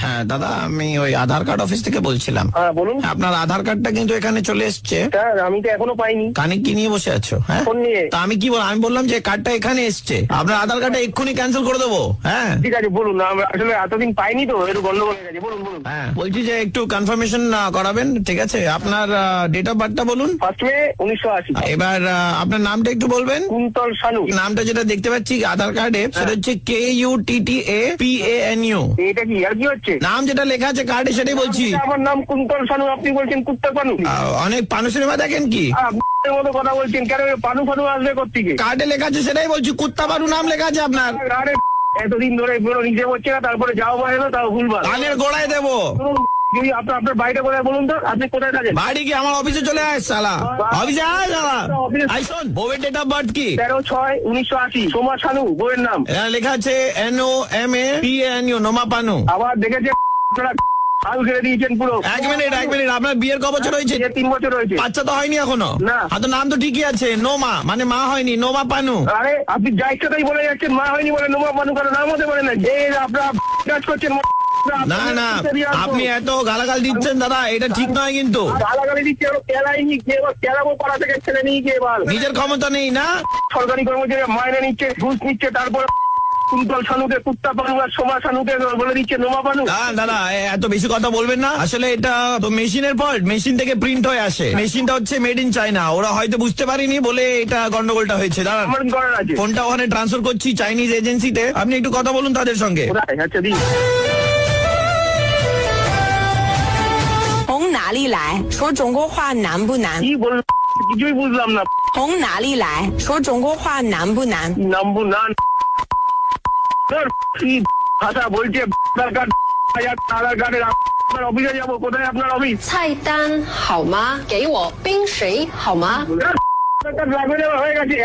হ্যাঁ দাদা, আমি ওই আধার কার্ড অফিস থেকে বলছিলাম। হ্যাঁ বলুন। আপনার আধার কার্ডটা কিন্তু এখানে চলে এসছে। স্যার আমি তো এখনো পাইনি। কানে কি নিয়ে বসে আছো? হ্যাঁ ফোন নিয়ে। তা আমি কি আমি বললাম যে কার্ডটা এখানে এসছে, আপনার আধার কার্ডটা এক্ষুনি ক্যান্সেল করে দেবো। হ্যাঁ ঠিক আছে বলুন। আমরা আসলে এতদিন পাইনি তো, একটু গন্ডগোল হয়ে গেছে। বলুন বলুন। হ্যাঁ বলছি যে একটু কনফার্মেশন করাবেন, ঠিক আছে? আপনার ডেট অফ বার্থটা বলুন। 1 মে 1980। এবার আপনার নামটা একটু বলবেন। কুন্তল শানু। নামটা যেটা দেখতে পাচ্ছি আধার কার্ডে সেটা হচ্ছে KUTTAPANU। এটা কি আর কি হচ্ছে? নাম যেটা লেখা আছে কার্ডে সেটাই বলছি। আমার নাম কুন্তল শানু, আপনি বলছেন কুত্তা পানু। অনেক পানু সিনেমা দেখেন কি? আপনার মতো কথা বলছেন কেন? পানু ফানু আসবে কোত্থেকে? কার্ডে লেখা আছে সেটাই বলছি, কুত্তা পানু নাম লেখা আছে আপনার। আরে এতদিন ধরে পুরো নিজে হচ্ছে না, তারপরে যাও বাইরে তাও ভুলবার। কানের গোড়ায় দেবো। যদি আপনার বাড়িটা কোথায় বলুন তো? আপনি কোথায় থাকেন? বাড়ি কি? আমার অফিসে চলে আয় শালা, অফিসে আয় শালা। আই শোন, বউয়ের ডেট অফ বার্থ কি? 13/6/1980। সোমা শানু বউয়ের নাম। এখানে লেখা আছে NOMAPANU, নোমা পানু। আবার দেখেছে হাল ঘিরে দিয়েছেন পুরো। এক মিনিট, আপনার বিয়ের ক বছর হয়েছে? 3 বছর হয়েছে। বাচ্চা তো হয়নি এখনো? না। তো নাম তো ঠিকই আছে, নোমা মানে মা হয়নি, নোমা পানু। আরে আপনি যা ইচ্ছা তাই বলে যাচ্ছেন। মা হয়নি বলে নোমা পানু কারো নাম হতে পারে না। যে আপনারা কাজ করছেন। না না, আপনি এত গালাগাল দিচ্ছেন দাদা, এটা ঠিক নয় কিন্তু। গালাগালি দিচ্ছে, কেলাইনি কেলাবো পাড়া থেকে ছেলে নিয়ে গিয়ে এবার। নিজের ক্ষমতা নেই না? সরকারি কর্মচারী মাইনে নিচ্ছে, ঘুষ নিচ্ছে, তারপর কুন্তল শানুকে কুত্তা পানু আর সোমা শানুকে বলে দিচ্ছে নোমা পানু। দাদা এত বেশি কথা বলবেন না। আসলে এটা তো মেশিনের ফল্ট, মেশিন থেকে প্রিন্ট হয়ে আসে। মেশিনটা হচ্ছে মেড ইন চায়না, ওরা হয়তো বুঝতে পারেনি বলে এটা গন্ডগোলটা হয়েছে। দাঁড়ান, আমার কি করার আছে? ফোনটা ওখানে ট্রান্সফার করছি চাইনিজ এজেন্সিতে, আপনি একটু কথা বলুন তাদের সঙ্গে। কোথায়? আচ্ছা দিন।从哪里来？说中国话难不难？ কি বললাম কিছুই বুঝলাম না।从哪里来？说中国话难不难？ নামবো না। কি ভাষা বলছে? আধার কার্ড, আধার কার্ডের আপনার অফিসে যাবো। কোথায় আপনার অফিস?菜单好吗？给我冰水好吗？আধার কার্ড লাগবে না, হয়ে গেছে।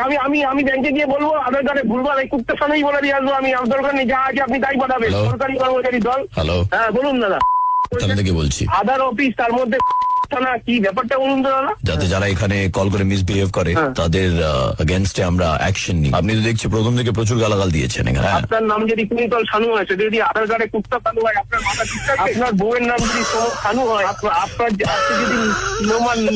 আমি ব্যাংকে গিয়ে বলবো আধার কার্ডে ভুলবার, এই কুত্তা সামনেই বলে দিয়ে আসবো। আমি আমার দরকার নেই, যা আছে আপনি তাই পাঠাবেন। Hello? সরকারি কর্মচারী দল। হ্যালো, হ্যাঁ বলুন দাদা। থানা থেকে বলছি। আধার অফিস, তার মধ্যে থানা, কি ব্যাপারটা বলুন তো দাদা। যাতে যারা এখানে কল করে মিসবিহেভ করে তাদের এগেনস্টে আমরা অ্যাকশন নিই। আপনি তো দেখছি প্রথম থেকে প্রচুর গালাগাল দিয়েছেন এখানে। হ্যাঁ। আপনার নাম যদি কুন্তল শানু হয়, সেটা যদি আধার কার্ডে কুত্তা শানু হয়, আপনার মাথা ঠিক থাকবে? আপনার বউয়ের নাম যদি শানু হয়, আপনি যদি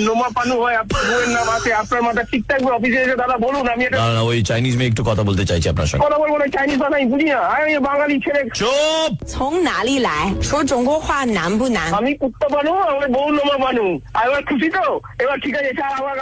নোমা পানু হয়, আপনার বউয়ের নাম আছে, আপনার মাথা ঠিক থাকবে? অফিসে এসে দাদা বলুন। আমি এটা না, ওই চাইনিজ মেয়ে একটু কথা বলতে চাইছি আপনার সঙ্গে। কথা বলবো না, চাইনিজ ভাষা আমি বুঝি না। আমি বাঙালি ছেলে। চুপ।从哪里来？说中国话难不难？ আমি কুত্তা পানু, আমার বউ নোমা পানু। এবার খুশি তো? এবার ঠিক আছে স্যার, আমার